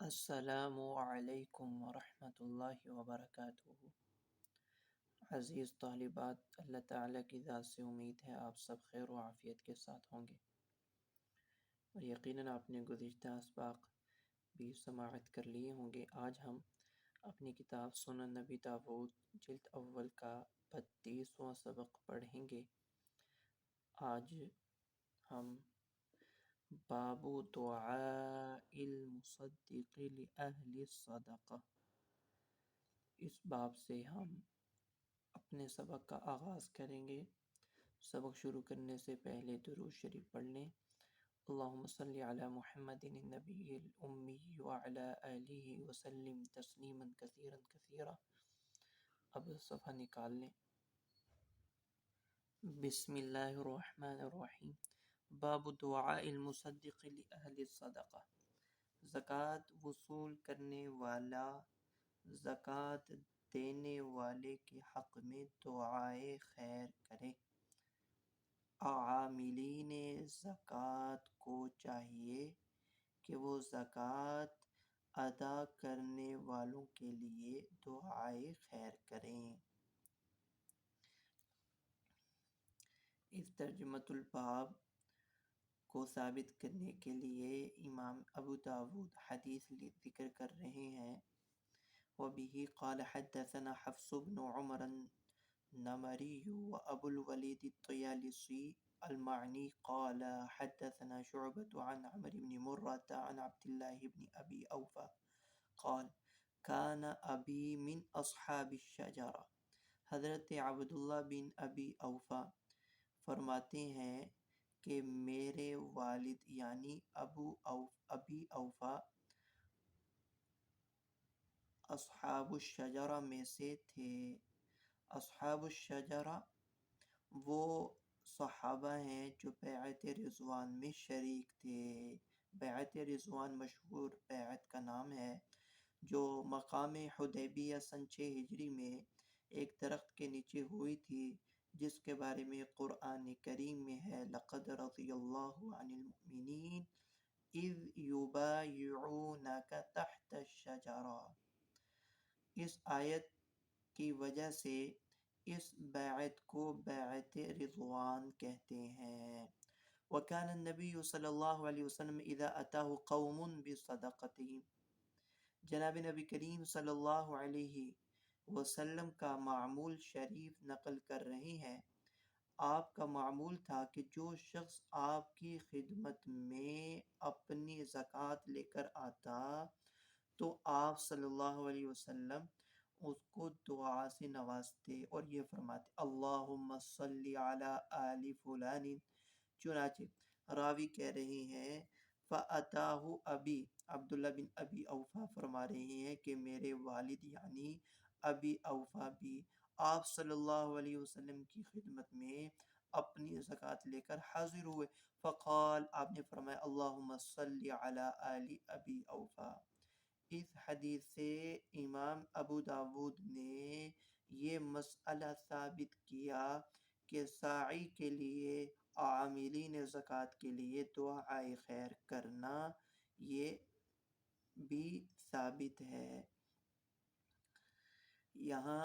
السلام علیکم ورحمۃ اللہ وبرکاتہ۔ عزیز طالبات، اللہ تعالیٰ کی ذات سے امید ہے آپ سب خیر و عافیت کے ساتھ ہوں گے، اور یقیناً آپ نے گزشتہ اسباق بھی سماعت کر لیے ہوں گے۔ آج ہم اپنی کتاب سنن نبی داؤد جلد اول کا 32واں سبق پڑھیں گے۔ آج ہم باب دعاء المصدق لأہل الصدقہ، اس باب سے ہم اپنے سبق کا آغاز کریں گے۔ سبق شروع کرنے سے پہلے درود شریف پڑھ لیں۔ اللہم صلی علی محمد النبی الامی وعلی آلہ وسلم تسلیما کثیرا کثیرا۔ اب صفحہ نکال لیں۔ بسم اللہ الرحمن الرحیم۔ باب دعاء المصدق لأہل الصدقہ، زکوٰۃ وصول کرنے والا زکوٰۃ دینے والے کے حق میں دعائے خیر کرے۔ عاملین زکوٰۃ کو چاہیے کہ وہ زکوٰۃ ادا کرنے والوں کے لیے دعائے خیر کریں۔ اس ترجمۃ الباب کو ثابت کرنے کے لیے امام ابو داود حدیث ذکر کر رہے ہیں۔ وبه قال حدثنا حفص بن عمر النمری وابو الولید الطیالسی المعنی قال حدثنا شعبة عن عمرو بن مرة عن عبد الله بن ابی اوفى قال كان ابی من اصحاب الشجرة۔ حضرت عبداللہ بن ابی اوفا فرماتے ہیں کہ میرے والد یعنی ابی اوفا اصحاب الشجرہ میں سے تھے۔ اصحاب الشجرہ وہ صحابہ ہیں جو بیعت رضوان میں شریک تھے۔ بیعت رضوان مشہور بیعت کا نام ہے، جو مقام حدیبیہ سن 6 ہجری میں ایک درخت کے نیچے ہوئی تھی، جس کے بارے میں قرآن کریم میں ہے لَقَدْ رَضِيَ اللَّهُ عَنِ الْمُؤْمِنِينَ اِذْ يُبَايِعُونَكَ تَحْتَ الشَّجَرَةِ۔ اس آیت کی وجہ سے اس بیعت کو بیعت رضوان کہتے ہیں۔ وَكَانَ النَّبِيُّ صلی اللہ علیہ وسلم اذا اتاه قوم بصدقتهم، جناب نبی کریم صلی اللہ علیہ وسلم کا معمول شریف نقل کر رہے ہیں۔ آپ کا معمول تھا کہ جو شخص آپ کی خدمت میں اپنی زکوٰۃ لے کر آتا تو آپ صلی اللہ علیہ وسلم اس کو دعا سے نوازتے اور یہ فرماتے اللہم صلی علی آل فلان۔ چنانچہ راوی کہہ رہے ہیں فَأَتَاهُ ابی، عبداللہ بن ابی اوفا فرما رہے ہیں کہ میرے والد یعنی ابی اوفا بھی آپ صلی اللہ علیہ وسلم کی خدمت میں اپنی زکوٰۃ لے کر حاضر ہوئے۔ فقال، آپ نے فرمایا اللہم صلی علی آل ابی اوفا۔ اس حدیث سے امام ابو داود نے یہ مسئلہ ثابت کیا کہ ساعی کے لیے، عاملین زکوٰۃ کے لیے دعائے خیر کرنا یہ بھی ثابت ہے۔ یہاں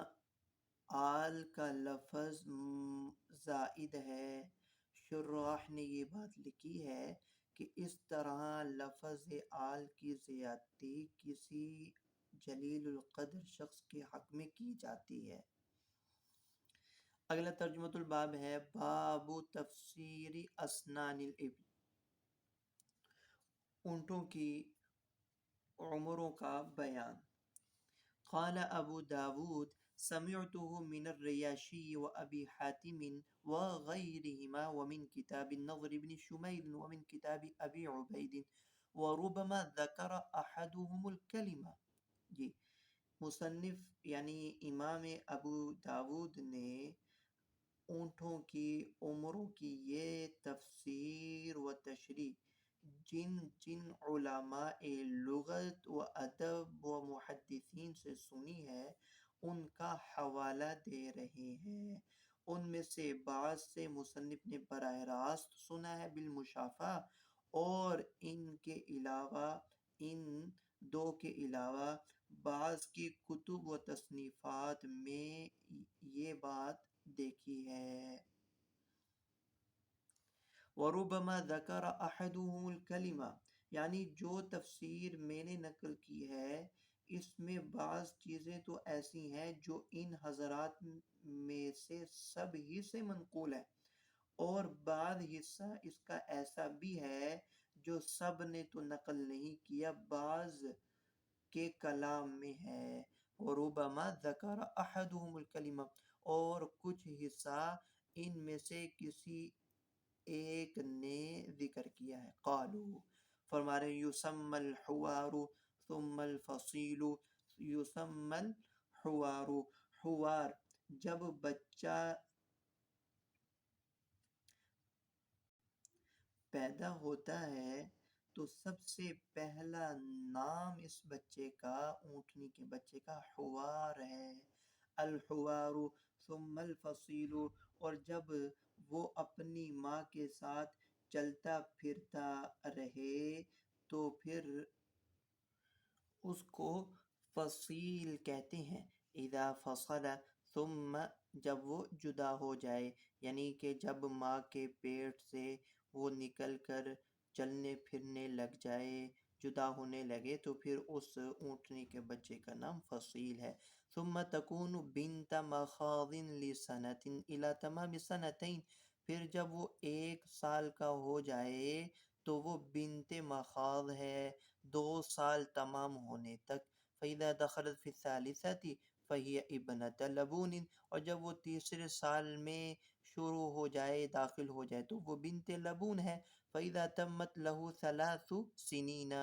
آل کا لفظ زائد ہے۔ شراح نے یہ بات لکھی ہے کہ اس طرح لفظ آل کی زیادتی کسی جلیل القدر شخص کے حق میں کی جاتی ہے۔ اگلا ترجمۃ الباب ہے باب تفسیر اسنان الابل، اونٹوں کی عمروں کا بیان۔ قال ابو داود سمعته من الرياشي وابي حاتم وغيرهما ومن كتاب النضر بن شميل ومن كتاب ابي عبيد وربما ذكر احدهم الكلمة۔ جی، مصنف یعنی امام ابو داود نے اونٹوں کی عمروں کی یہ تفسیر و تشریح جن علماء لغت و ادب و محدثین سے سنی ہے ان کا حوالہ دے رہے ہیں۔ ان میں سے بعض سے مصنف نے براہ راست سنا ہے بالمشافہہ، اور ان کے علاوہ ان دو کے علاوہ بعض کی کتب و تصنیفات میں یہ بات دیکھی ہے۔ وَرُبَّمَا ذَكَرَ أَحَدُهُمُ الْكَلِمَةَ، یعنی جو تفسیر میں نے نقل کی ہے اس میں بعض چیزیں تو ایسی ہیں جو ان حضرات میں سے سب ہی سے منقول ہے، اور بعض حصہ اس کا ایسا بھی ہے جو سب نے تو نقل نہیں کیا، بعض کے کلام میں ہے۔ وَرُبَّمَا ذَكَرَ أَحَدُهُمُ الْكَلِمَةَ، اور کچھ حصہ ان میں سے کسی ایک نے ذکر کیا ہے۔ قالوا، فرما رہے یسمى الحوار ثم الفصیل، یسمى الحوار، حوار جب بچہ پیدا ہوتا ہے تو سب سے پہلا نام اس بچے کا، اونٹنی کے بچے کا حوار ہے۔ الحوار ثم الفصیل، اور جب وہ اپنی ماں کے ساتھ چلتا پھرتا رہے تو پھر اس کو فصیل کہتے ہیں۔ اذا فصل، ثم جب وہ جدا ہو جائے، یعنی کہ جب ماں کے پیٹ سے وہ نکل کر چلنے پھرنے لگ جائے، جدا ہونے لگے، تو پھر اس اونٹنی کے بچے کا نام فصیل ہے۔ ثم تكون بنت مخاض لسنة الى تمام سنتين، پھر جب وہ 1 سال کا ہو جائے تو وہ بنت مخاض ہے 2 سال تمام ہونے تک۔ فإذا دخلت في الثالثة فهي ابنة لبون، اور جب وہ تیسرے سال میں شروع ہو جائے، داخل ہو جائے، تو وہ بنت لبون ہے۔ فإذا تمت له 3 سنين،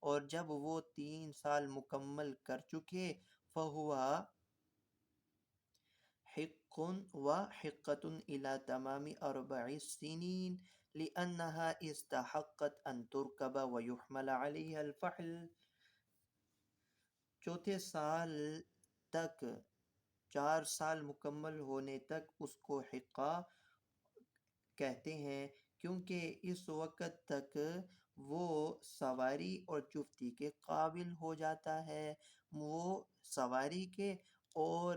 اور جب وہ 3 سال مکمل کر چکے، فهو حق وحقة إلى تمام 4 سنين لأنها استحقت أن تركب ويحمل عليها الفحل، چوتھے سال تک، 4 سال مکمل ہونے تک اس کو حقہ کہتے ہیں، کیونکہ اس وقت تک وہ سواری اور چفتی کے قابل ہو جاتا ہے، وہ سواری کے اور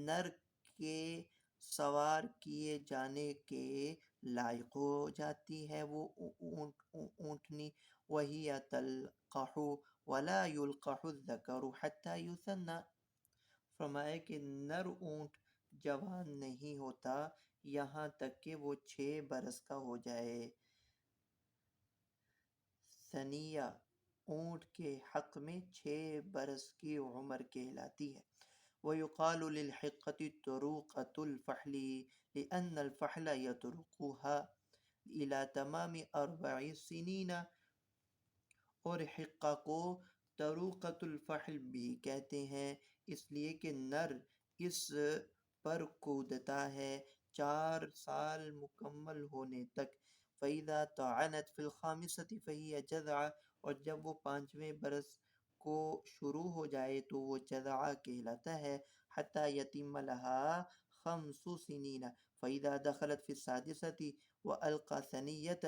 نر کے سوار کیے جانے کے لائق ہو جاتی ہے وہ اونٹنی۔ وَهِيَ تَلْقَحُ وَلَا يُلْقَحُ الذَّكَرُ حَتَّى يُثَنَّ، فرمایا کہ نر اونٹ جوان نہیں ہوتا یہاں تک کہ وہ 6 برس کا ہو جائے۔ ثنیہ اونٹ کے حق میں 6 برس کی عمر کہلاتی ہے۔ وَيُقَالُ لِلْحِقَّةِ طُرُوقَةُ الْفَحْلِ لِأَنَّ الْفَحْلَ يَطْرُقُهَا إِلَى تَمَامِ 4 سنين، اور حقہ کو طروقۃ الفحل بھی کہتے ہیں اس لیے کہ نر اس پر کودتا ہے 4 سال مکمل ہونے تک۔ فَإِذَا طَعَنَتْ فِي الْخَامِسَةِ فَهِيَ جَذْعَةٌ، اور جب وہ 5ویں برس کو شروع ہو جائے تو وہ جذعہ کہلاتا ہے۔ حَتَّى يَتِمَّ لَهَا 5 سنين، فَإِذَا دَخَلَتْ فِي السَّادِسَةِ وَأَلْقَى ثَنِيَّةً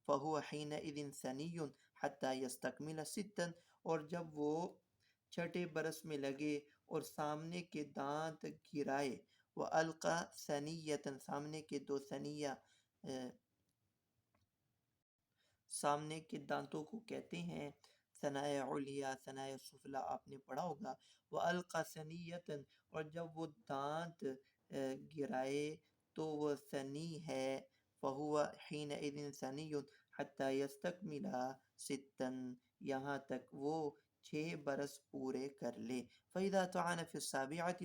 فَهُوَ حِينَئِذٍ ثَنِيٌّ حَتَّى يَسْتَكْمِلَ 6، اور جب وہ 6 برس میں لگے اور سامنے کے دانت گرائے، وَأَلْقَى ثَنِيَّةً، سامنے کے 2 ثنیہ، سامنے کے دانتوں کو کہتے ہیں ثنایا علیہ، ثنایا سفلی، آپ نے پڑھا ہوگا۔ وَأَلْقَى ثَنِيَّةً، اور جب وہ دانت گرائے تو وہ ثنی ہے۔ فَهُوَ حِينَئِذٍ ثَنِيٌّ حَتَّى يَسْتَكْمِلَ 6، یہاں تک وہ 6 برس پورے کر لے۔ فَإِذَا طَعَنَ فِي السَّابِعَةِ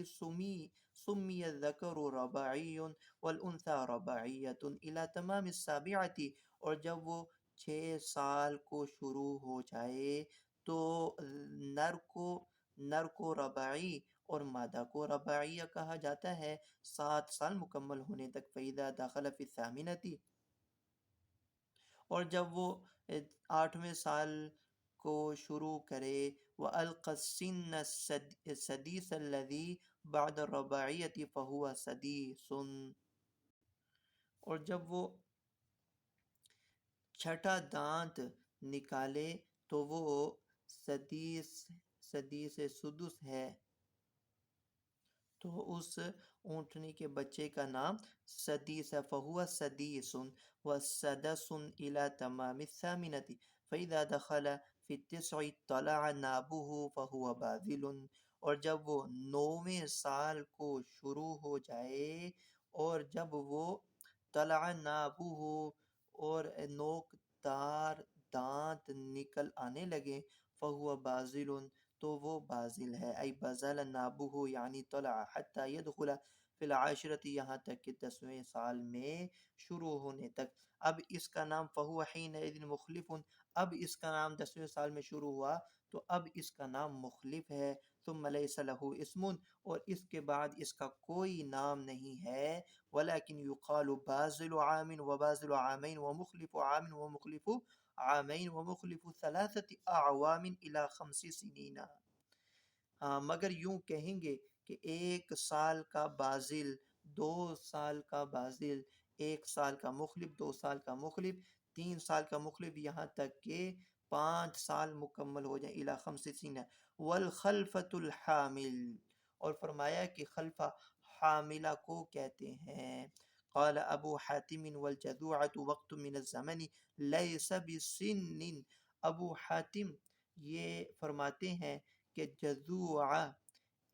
سُمِّيَ الذَّكَرُ رَبَاعِيٌّ وَالْأُنثَى رَبَاعِيَّةٌ إِلَى تَمَامِ السَّابِعَةِ، اور جب وہ 6 سال کو شروع ہو جائے تو نر کو رباعی اور مادہ کو رباعیہ کہا جاتا ہے 7 سال مکمل ہونے تک۔ فَإِذَا دَخَلَ فِي الثَّامِنَةِ، اور جب وہ 8ویں سال کو شروع کرے، وَأَلْقَى السِّنَّ السَّدِيسَ الَّذِي بَعْدَ الرَّبَاعِيَّةِ فَهُوَ سَدِيسٌ، اور جب وہ 6 دانت نکالے تو وہ سدیس سدیس سدس ہے، تو اس اونٹنی کے بچے کا نام سدیس ہے، فہو سدیس وسدس الى تمام الثامنة فاذا دخل في التسع طلع نابه فهو باذل، اور جب وہ 9ویں سال کو شروع ہو جائے اور جب وہ طلع نابه اور نوک دار دانت نکل آنے لگے، فہو باذل تو وہ بازل ہے، ای بزل نابوہ یعنی طلع حتی یدخل فی العاشرۃ یہاں تک کہ 10ویں سال میں شروع ہونے تک۔ اب اس کا نام فہو حینئذ مخلف، اب اس کا نام 10ویں سال میں شروع ہوا تو اب اس کا نام مخلف ہے، ثم لیس لہ اسم، اور اس کے بعد اس کا کوئی نام نہیں ہے، ولیکن یقال بازل عام وبازل عامین ومخلف عام ومخلف عامین ومخلف 3 اعوام الی 5 سنین۔ ہاں مگر یوں کہیں گے کہ 1 سال کا بازل، 2 سال کا بازل، 1 سال کا مخلف، 2 سال کا مخلف، 3 سال کا مخلف، یہاں تک کہ 5 سال مکمل ہو جائیں، الی 5 سنین۔ والخلفۃ الحامل، اور فرمایا کہ خلفہ حاملہ کو کہتے ہیں۔ قال ابو حاتم والجذوعۃ وقت من الزمن لیس بسن، ابو حاتم یہ فرماتے ہیں کہ جذوعہ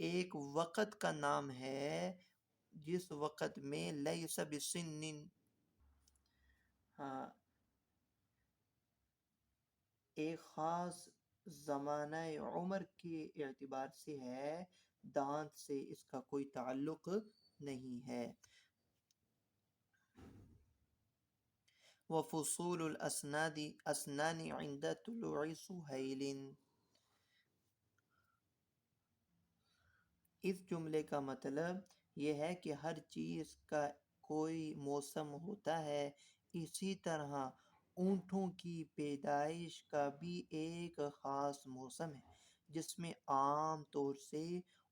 ایک وقت کا نام ہے جس وقت میں لیس بسن، ہاں ایک خاص زمانہ عمر کے اعتبار سے ہے، دانت سے اس کا کوئی تعلق نہیں ہے۔ وفصول اسنان عند طلوع سہیل، اس جملے کا مطلب یہ ہے کہ ہر چیز کا کوئی موسم ہوتا ہے، اسی طرح اونٹوں کی پیدائش کا بھی ایک خاص موسم ہے جس میں عام طور سے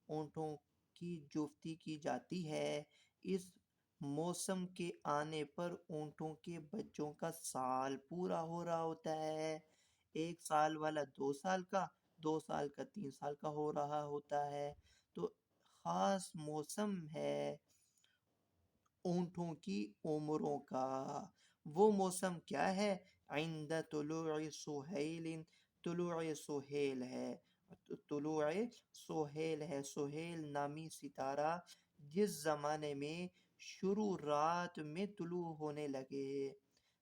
اونٹوں کی جفتی کی جاتی ہے۔ اس موسم کے آنے پر اونٹوں کے بچوں کا سال پورا ہو رہا ہوتا ہے، 1 سال والا 2 سال کا، 2 سال کا 3 سال کا ہو رہا ہوتا ہے، تو خاص موسم ہے اونٹوں کی عمروں کا۔ وہ موسم کیا ہے؟ عند طلوع سہیل، طلوع سہیل ہے، طلوع سہیل ہے، سہیل نامی ستارہ جس زمانے میں شروع رات میں طلوع ہونے لگے،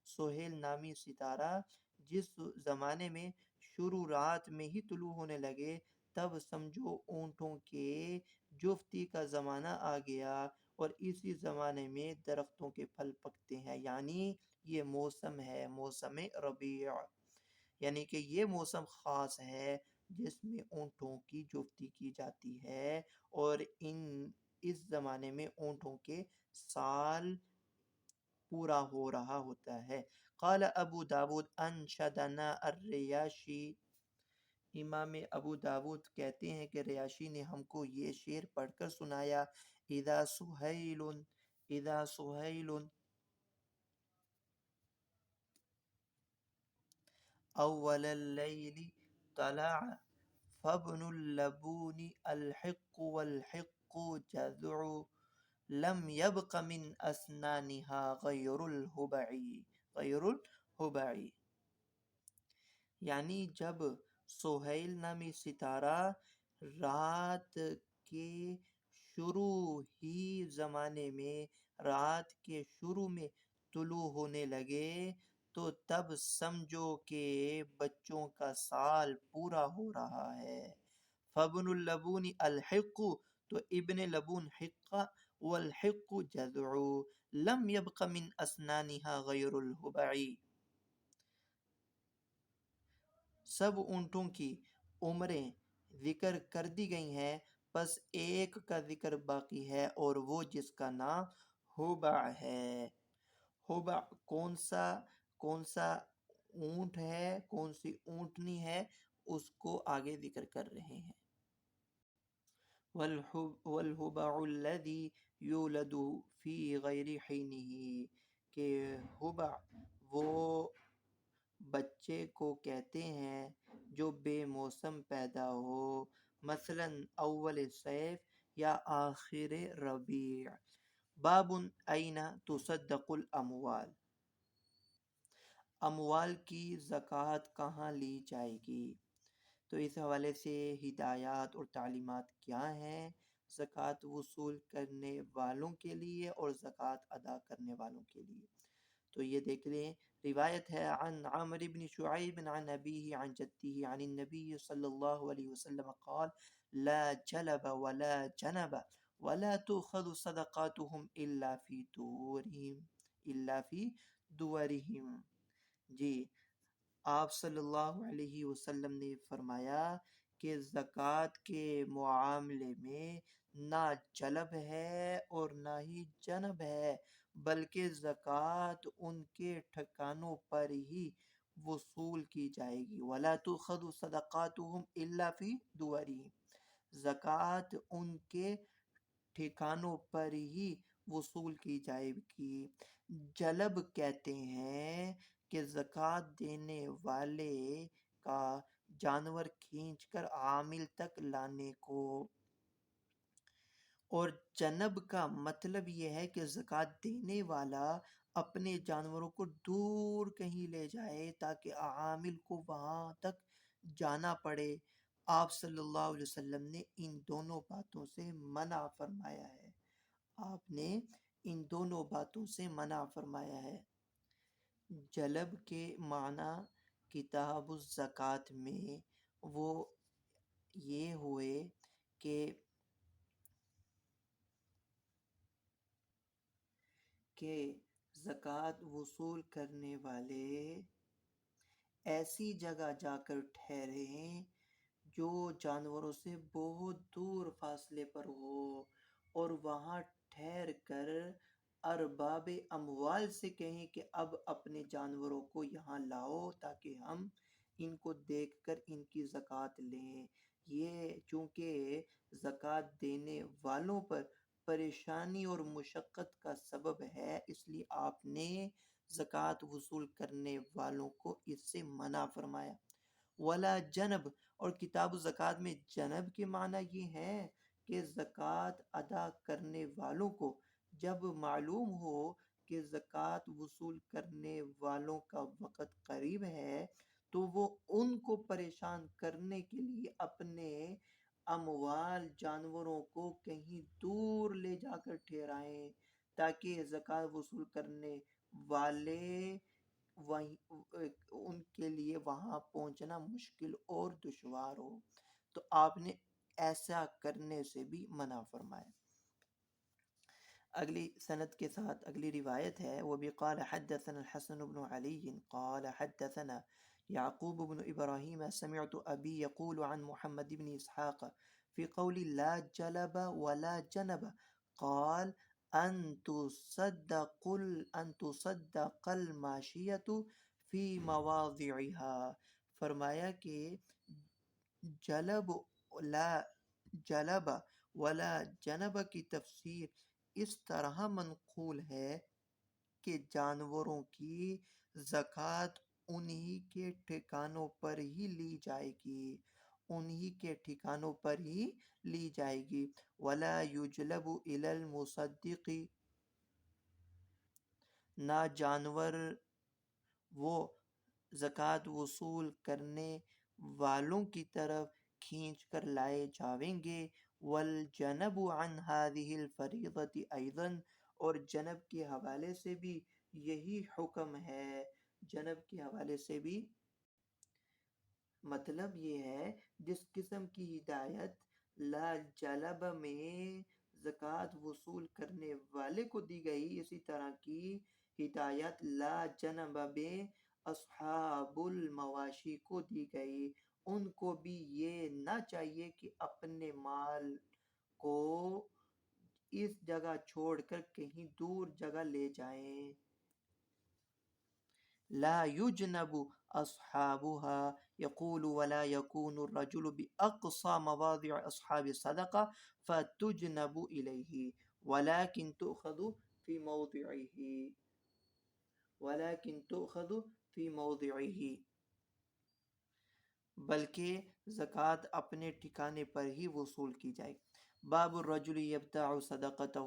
سہیل نامی ستارہ جس زمانے میں شروع رات میں ہی طلوع ہونے لگے، تب سمجھو اونٹوں کے جفتی کا زمانہ آ گیا، اور اسی زمانے میں درختوں کے پھل پکتے ہیں، یعنی یہ موسم ہے موسم ربیع، یعنی کہ یہ موسم خاص ہے جس میں اونٹوں کی جفتی کی جاتی ہے، اور اس زمانے میں اونٹوں کے سال پورا ہو رہا ہوتا ہے۔ قال ابو داود انشدنا الریاشی، امام ابو داود کہتے ہیں کہ ریاشی نے ہم کو یہ شعر پڑھ کر سنایا، اذا سہیل، اذا سہیل اول اللیل طلع فابن اللبون الحق والحق جذع لم يبق من اسنانها غیر الہبعی، غیر الہبعی، یعنی جب سہیل نامی ستارہ رات کے شروع ہی زمانے میں، رات کے شروع میں طلوع ہونے لگے تو تب سمجھو کہ بچوں کا سال پورا ہو رہا ہے۔ فابن اللبون الحق، تو ابن لبون حقہ، والحق جذع لم يبق من اسنانها غیر الہبعی، سب اونٹوں کی عمریں ذکر کر دی گئی ہیں، بس ایک کا ذکر باقی ہے، اور وہ جس کا نام ہوبع ہے۔ ہوبع کون سا اونٹ ہے، کون سی اونٹنی ہے، اس کو آگے ذکر کر رہے ہیں۔ والہبع الذی یولد فی غیر حینہ، کہ ہوبع وہ بچے کو کہتے ہیں جو بے موسم پیدا ہو، مثلا اول صیف یا آخر ربیع۔ باب این تصدق الاموال، اموال کی زکوٰۃ کہاں لی جائے گی؟ تو اس حوالے سے ہدایات اور تعلیمات کیا ہیں زکوٰۃ وصول کرنے والوں کے لیے اور زکوٰۃ ادا کرنے والوں کے لیے؟ تو یہ دیکھ لیں، روایت ہے عن عامر بن شعیب عن ابیہ عن جدہ عن النبی صلی اللہ علیہ وسلم قال لا جلب ولا جنب ولا تؤخذ صدقاتهم الا فی دورہم۔ جی، آپ صلی اللہ علیہ وسلم نے فرمایا کہ زکوٰۃ کے معاملے میں نہ جلب ہے اور نہ ہی جنب ہے، بلکہ زکوٰۃ ان کے ٹھکانوں پر ہی وصول کی جائے گی۔ وَلَا تُؤْخَذُ صَدَقَاتُهُمْ إِلَّا فِي دُوَرِهِمْ، زکوٰۃ ان کے ٹھکانوں پر ہی وصول کی جائے گی۔ جلب کہتے ہیں کہ زکوٰۃ دینے والے کا جانور کھینچ کر عامل تک لانے کو، اور جنب کا مطلب یہ ہے کہ زکوٰۃ دینے والا اپنے جانوروں کو دور کہیں لے جائے تاکہ عامل کو وہاں تک جانا پڑے۔ آپ صلی اللہ علیہ وسلم نے ان دونوں باتوں سے منع فرمایا ہے، آپ نے ان دونوں باتوں سے منع فرمایا ہے۔ جلب کے معنی کتاب الزکوٰۃ میں وہ یہ ہوئے کہ زکوٰۃ وصول کرنے والے ایسی جگہ جا کر ٹھہریں جو جانوروں سے بہت دور فاصلے پر ہو، اور وہاں ٹھہر کر ارباب اموال سے کہیں کہ اب اپنے جانوروں کو یہاں لاؤ تاکہ ہم ان کو دیکھ کر ان کی زکوٰۃ لیں۔ یہ چونکہ زکوٰۃ دینے والوں پر پریشانی اور مشقت کا سبب ہے، اس لیے آپ نے زکوٰۃ وصول کرنے والوں کو اس سے منع فرمایا۔ ولا جنب، اور کتاب الزکوٰۃ میں جنب کے معنی یہ ہے کہ زکوٰۃ ادا کرنے والوں کو جب معلوم ہو کہ زکوٰۃ وصول کرنے والوں کا وقت قریب ہے تو وہ ان کو پریشان کرنے کے لیے اپنے اموال جانوروں کو کہیں دور لے جا کر ٹھہرائیں تاکہ زکوٰۃ وصول کرنے والے ان کے لیے وہاں پہنچنا مشکل اور دشوار ہو، تو آپ نے ایسا کرنے سے بھی منع فرمایا۔ اگلی سند کے ساتھ اگلی روایت ہے، وہ بھی قال حدثنا الحسن بن علی قال حدثنا یعقوب بن ابراہیم سمعت ابی یقول عن محمد بن اسحاق فی قول لا جلب ولا جنب قال ان تصدق الماشیۃ فی مواضعها، فرمایا کہ جلب ولا جنب کی تفسیر اس طرح منقول ہے کہ جانوروں کی زکوٰۃ انہی کے ٹھکانوں پر ہی لی جائے گی، انہی کے ٹھکانوں پر ہی لی جائے گی۔ ولا یجلب الی المصدق، نہ جانور وہ زکوٰۃ وصول کرنے والوں کی طرف کھینچ کر لائے جاویں گے۔ والجنب عن هذه الفریضة ایضا، اور جنب کے حوالے سے بھی یہی حکم ہے، جنب کے حوالے سے بھی مطلب یہ ہے جس قسم کی ہدایت لا جلب میں زکوٰۃ وصول کرنے والے کو دی گئی، اسی طرح کی ہدایت لا جنب میں اصحاب المواشی کو دی گئی، ان کو بھی یہ نہ چاہیے کہ اپنے مال کو اس جگہ چھوڑ کر کہیں دور جگہ لے جائیں۔ لا یجنب اصحابها یقول ولا یکون الرجل باقصى مواضع اصحاب الصدقہ فتجنب الیہ ولكن تؤخذ فی موضعہ، بلکہ زکوٰۃ اپنے ٹھکانے پر ہی وصول کی جائے۔ باب الرجل یبتاع صدقتہ،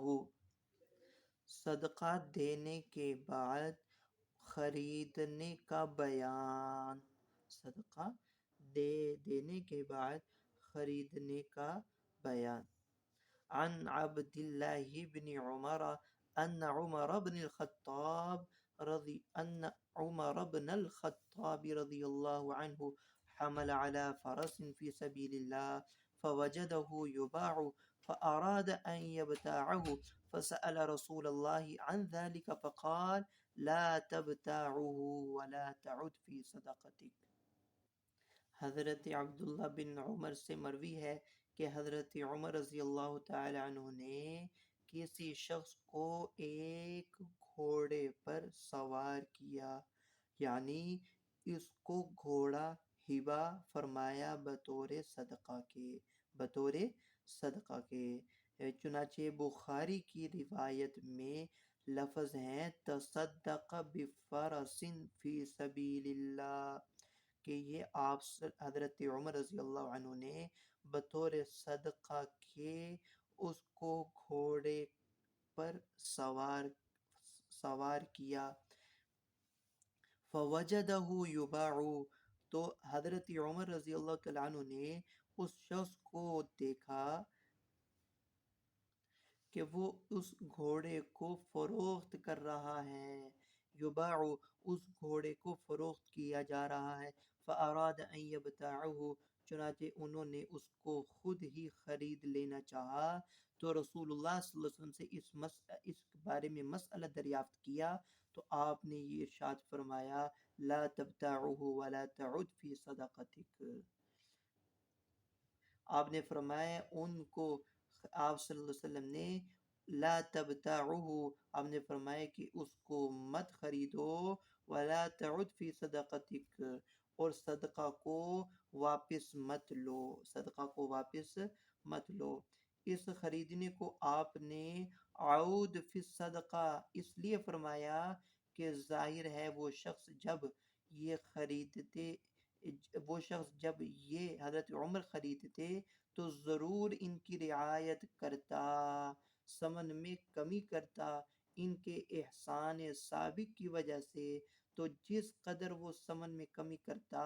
صدقہ دینے کے بعد خریدنے کا بیان، صدقہ دینے کے بعد خریدنے کا بیان۔ عن عبد الله بن عمر أن عمر بن الخطاب رضي الله عنه حمل على فرس في سبيل الله فوجده يباع فأراد أن يبتاعه فسأل رسول الله عن ذلك فقال لا تبتاعه ولا تعد في صدقتك۔ حضرت عبداللہ بن عمر سے مروی ہے کہ حضرت عمر رضی اللہ تعالی عنہ نے کسی شخص کو ایک گھوڑے پر سوار کیا، یعنی اس کو گھوڑا ہبہ فرمایا بطور صدقہ کے۔ چنانچہ بخاری کی روایت میں لفظ ہیں تصدق بفرس فی سبیل اللہ، کہ یہ آپ حضرت عمر رضی اللہ عنہ نے بطور صدقہ کے اس کو گھوڑے پر سوار کیا۔ فوجدہ یباع، تو حضرت عمر رضی اللہ تعالیٰ عنہ نے اس شخص کو دیکھا کہ وہ اس گھوڑے کو فروخت کر رہا ہے، یباع، اس گھوڑے کو فروخت کیا جا رہا ہے۔ فاراد ان یبتاعہ، چنانچہ انہوں نے اس کو خود ہی خرید لینا چاہا، تو رسول اللہ صلی اللہ علیہ وسلم سے اس بارے میں مسئلہ دریافت کیا، تو آپ نے یہ ارشاد فرمایا لا تبتاعہ ولا تعد فی صدقتک، آپ نے فرمایا ان کو، آپ صلی اللہ علیہ وسلم نے لا تبتاعہ، آپ نے فرمایا کہ اس کو مت خریدو، ولا تعد فی صدقتک، اور صدقہ کو واپس مت لو، صدقہ کو واپس مت لو۔ اس خریدنے کو آپ نے عود فی صدقہ اس لیے فرمایا کہ ظاہر ہے وہ شخص جب یہ حضرت عمر خریدتے تو ضرور ان کی رعایت کرتا، ثمن میں کمی کرتا، ان کے احسان سابق کی وجہ سے، تو جس قدر وہ ثمن میں کمی کرتا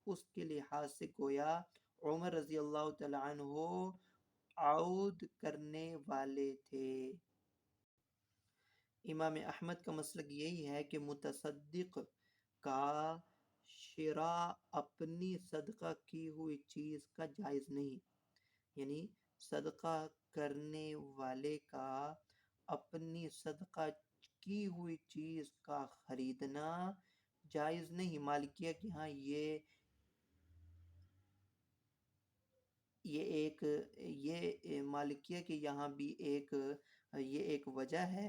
اس کے لحاظ سے گویا عمر رضی اللہ تعالیٰ عنہ عود کرنے والے تھے۔ امام احمد کا مسلک یہی ہے کہ متصدق کا شراء اپنی صدقہ کی ہوئی چیز کا جائز نہیں، یعنی صدقہ کرنے والے کا اپنی صدقہ کی ہوئی چیز کا خریدنا جائز نہیں۔ مالکیہ کہ ہاں یہ مالکیہ کے یہاں بھی یہ ایک وجہ ہے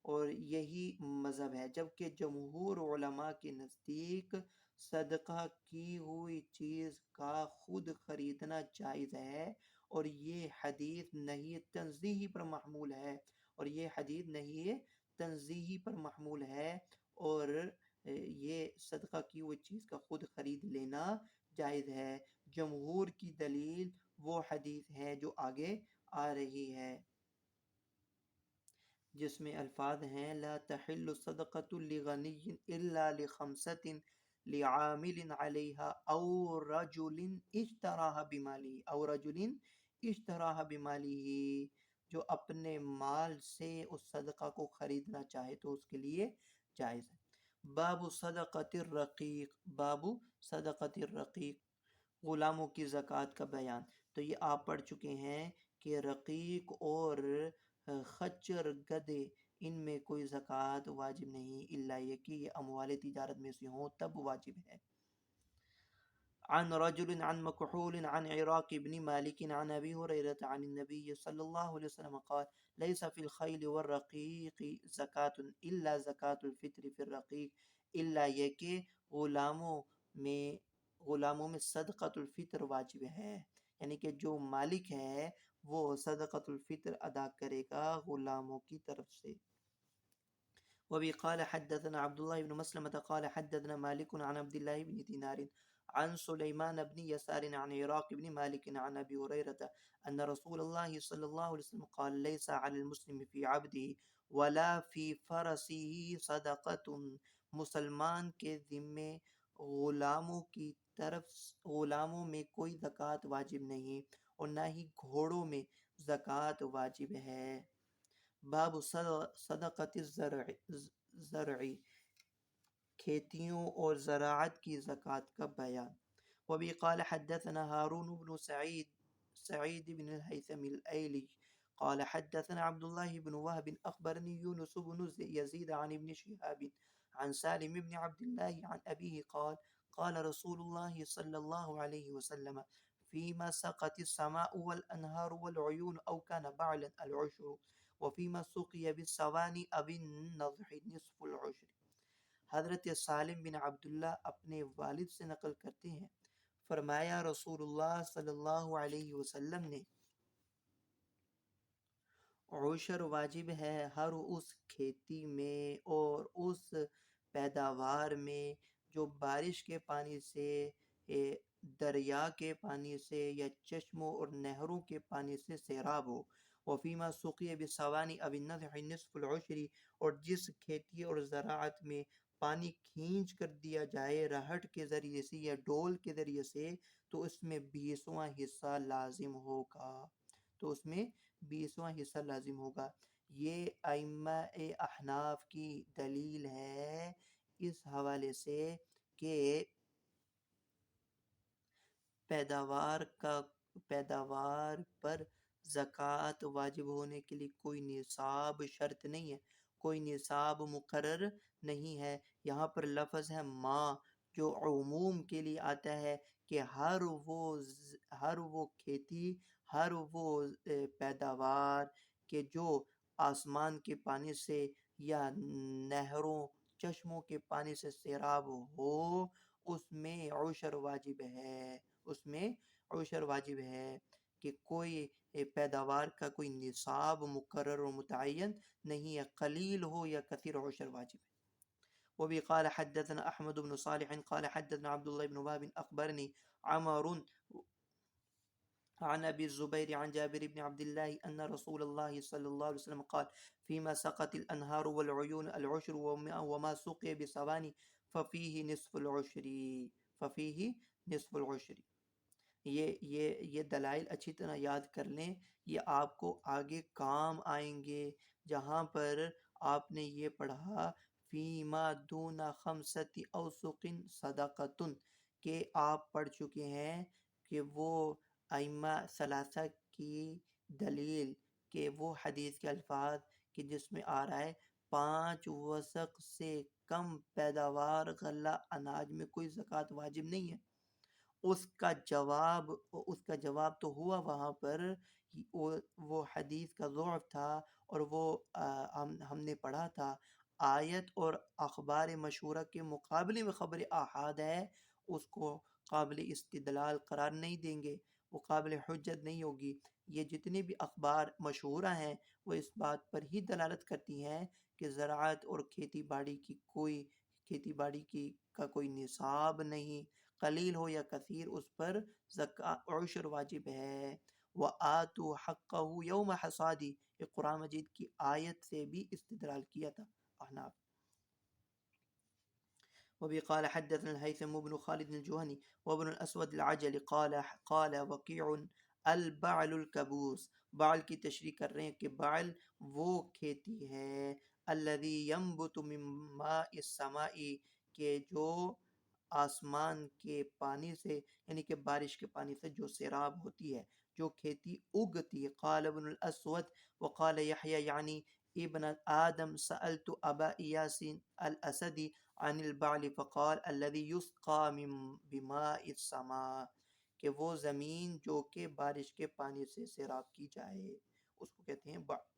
اور یہی مذہب ہے، جبکہ جمہور علماء کے نزدیک صدقہ کی ہوئی چیز کا خود خریدنا جائز ہے، اور یہ حدیث نہی تنزیہی پر محمول ہے، اور یہ صدقہ کی ہوئی چیز کا خود خرید لینا جائز ہے۔ جمہور کی دلیل وہ حدیث ہے جو آگے آ رہی ہے، جس میں الفاظ ہیں لا تحل صدقۃ لغنی الا لخمسۃ لعامل علیہا او رجل اشتراها بمالہ، جو اپنے مال سے اس صدقہ کو خریدنا چاہے تو اس کے لیے جائز ہے۔ باب صدقۃ الرقیق، غلاموں کی زکوٰۃ کا بیان۔ تو یہ آپ پڑھ چکے ہیں کہ رقیق اور خچر گدھے ان میں کوئی زکوٰۃ واجب نہیں، الا یہ کہ یہ اموال تجارت میں سے ہوں تب واجب ہے۔ عن رجل عن مكحول عن عراق بن مالك عن ابي هريره عن النبي صلى الله عليه وسلم قال ليس في الخيل والرقيق زكاة الا زكاة الفطر في الرقيق، الا یہ کہ غلاموں میں صدقۃ الفطر واجب ہے، یعنی کہ جو مالک ہے وہ صدقۃ الفطر ادا کرے گا غلاموں کی طرف سے۔ وبه قال حدثنا عبد الله بن مسلمة قال حدثنا مالك عن عبد الله بن دينار عن سليمان بن يسار عن عراق بن مالك عن أبي هريرة أن رسول الله صلى الله عليه وسلم قال ليس على المسلم في عبده ولا في فرسه صدقة. مسلمان کے ذمے غلاموں کی طرف غلاموں میں کوئی زکوٰۃ واجب نہیں اور نہ ہی گھوڑوں میں زکوٰۃ واجب ہے۔ باب صدقۃ الزرع، کھیتیوں اور زراعت کی زکوٰۃ کا بیان۔ وبه قال حدثنا هارون بن سعيد بن الهيثم الأيلي قال حدثنا عبد الله بن وهب أخبرني يونس بن يزيد عن ابن شهاب عن سالم بن عبد الله عن أبيه قال قال رسول الله صلى الله عليه وسلم فيما سقت السماء والأنهار والعيون أو كان بعلا العشر وفيما سقي بالصواني أو النضح نصف العشر۔ حضرت سالم بن عبداللہ اپنے والد سے نقل کرتے ہیں، فرمایا رسول اللہ صلی اللہ علیہ وسلم نے عشر واجب ہے ہر اس کھیتی میں اور اس پیداوار میں جو بارش کے پانی سے، دریا کے پانی سے یا چشموں اور نہروں کے پانی سے سیراب ہو۔ وفیما سقی بسوانی اب النضح نصف العشری، اور جس کھیتی اور زراعت میں پانی کھینچ کر دیا جائے رہٹ کے ذریعے سے یا ڈول کے ذریعے سے تو اس میں 20واں حصہ لازم ہوگا، تو اس میں 20واں حصہ لازم ہوگا۔ یہ ائمہ احناف کی دلیل ہے اس حوالے سے کہ پیداوار پر زکوٰۃ واجب ہونے کے لیے کوئی نصاب شرط نہیں ہے، کوئی نصاب مقرر نہیں ہے۔ یہاں پر لفظ ہے ما، جو عموم کے لیے آتا ہے کہ ہر وہ کھیتی، ہر وہ پیداوار کہ جو آسمان کے پانی سے یا نہروں چشموں کے پانی سے سیراب ہو، اس میں عشر واجب ہے، اس میں عشر واجب ہے، کہ کوئی پیداوار کا کوئی نصاب مقرر و متعین نہیں ہے، قلیل ہو یا کثیر، عشر واجب ہے۔ وبه قال حدثنا احمد بن صالح قال حدثنا عبد الله بن وهب اخبرني عمر عن ابي الزبير عن جابر بن عبد الله ان رسول الله صلى الله عليه وسلم قال فيما سقط الانهار والعيون العشر وما سقي بصواني ففيه نصف العشر، ففيه نصف العشر۔ یہ دلائل اچھی طرح یاد کر لیں، یہ آپ کو آگے کام آئیں گے، جہاں پر آپ نے یہ پڑھا فیما دون خمسط اوسق صدقۃ، کہ آپ پڑھ چکے ہیں کہ وہ ائمہ ثلاثہ کی دلیل، کہ وہ حدیث کے الفاظ کہ جس میں آ رہا ہے 5 وسق سے کم پیداوار غلہ اناج میں کوئی زکوٰۃ واجب نہیں ہے۔ اس کا جواب تو ہوا وہاں پر، وہ حدیث کا ضعف تھا، اور وہ ہم نے پڑھا تھا آیت اور اخبار مشہورہ کے مقابلے میں خبر احاد ہے، اس کو قابل استدلال قرار نہیں دیں گے، وہ قابل حجت نہیں ہوگی۔ یہ جتنے بھی اخبار مشہورہ ہیں وہ اس بات پر ہی دلالت کرتی ہیں کہ زراعت اور کھیتی باڑی کا کوئی نصاب نہیں، قلیل ہو یا کثیر، اس پر عشر واجب ہے۔ وَآتُوا حَقَّهُ يَوْمَ حَصَادِهِ، یہ قرآن مجید کی آیت سے بھی استدلال کیا تھا احناف۔ وبه قال حدثنا الهيثم بن خالد الجهني وابن الأسود العجلي قال وقيع البعل الكبوس، بعل کی تشریح کر رہے ہیں کہ بعل وہ کھیتی ہے الذي ينبت من ماء السماء، کہ جو آسمان کے پانی سے یعنی کہ بارش کے پانی سے جو سیراب ہوتی ہے، جو کھیتی اگتی ہے۔ قال ابن الاسود وقال يحيى یعنی ابن آدم سألت ابا ایاس الاسدی عن البعل فقال الذي يسقى بماء السماء، کہ وہ زمین جو کہ بارش کے پانی سے سیراب کی جائے اس کو کہتے ہیں بعل۔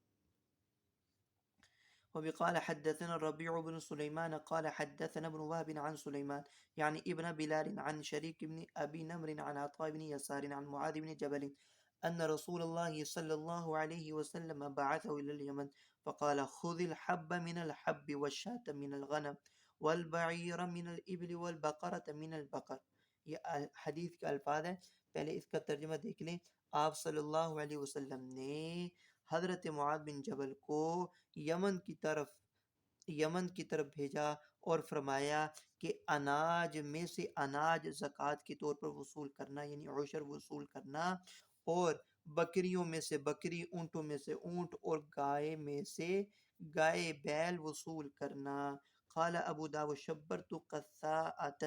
وبقال حدثنا الربيع بن سليمان قال حدثنا ابن وهب عن سليمان يعني ابن بلال عن شريك بن أبي نمر عن عطاء بن يسار عن معاذ بن جبل أن رسول الله صلى الله عليه وسلم بعثه إلى اليمن فقال خذ الحب من الحب والشاة من الغنم والبعير من الإبل والبقرة من البقر. یہ حدیث کے الفاظ ہیں، پہلے اس کا ترجمہ دیکھ لیں۔ آپ صلی اللہ علیہ وسلم نے حضرت معاذ بن جبل کو یمن کی طرف بھیجا اور فرمایا کہ اناج میں سے اناج زکوٰۃ کے طور پر وصول کرنا، یعنی عشر وصول کرنا، اور بکریوں میں سے بکری، اونٹوں میں سے اونٹ، اور گائے میں سے گائے بیل وصول کرنا۔ قال ابو داود شبرت قثاءة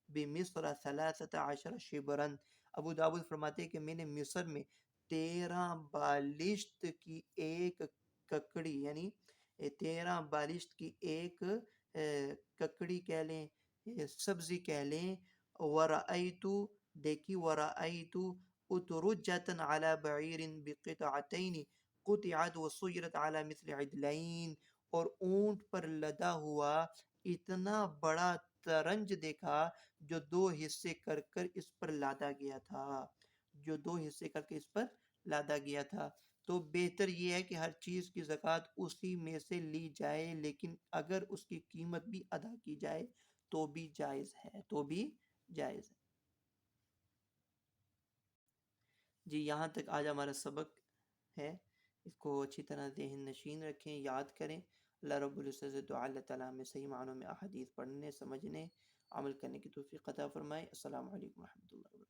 بمصر 13 شبرا۔ ابو داود فرماتے ہیں کہ میں نے مصر میں 13 بالشت کی ایک ککڑی، یعنی 13 بالشت کی ایک ککڑی کہہ لیں، سبزی کہہ لیں، ورأیت، دیکھی، ورأیت اترجة على بعیر بقطعتین قطعت وصیرت على مثل عدلین، اور اونٹ پر لدا ہوا اتنا بڑا ترنج دیکھا جو 2 حصے کر کر اس پر لادا گیا تھا، جو 2 حصے کر کے اس پر لادا گیا تھا۔ تو بہتر یہ ہے کہ ہر چیز کی زکوٰۃ اسی میں سے لی جائے، لیکن اگر اس کی قیمت بھی ادا کی جائے تو بھی جائز ہے، تو بھی جائز ہے۔ جی یہاں تک آج ہمارا سبق ہے، اس کو اچھی طرح ذہن نشین رکھیں، یاد کریں۔ اللہ رب العزت سے دعا اللہ تعالیٰ ہمیں صحیح معنوں میں احادیث پڑھنے، سمجھنے، عمل کرنے کی توفیق عطا فرمائے۔ السلام علیکم ورحمۃ اللہ وبرکاتہ۔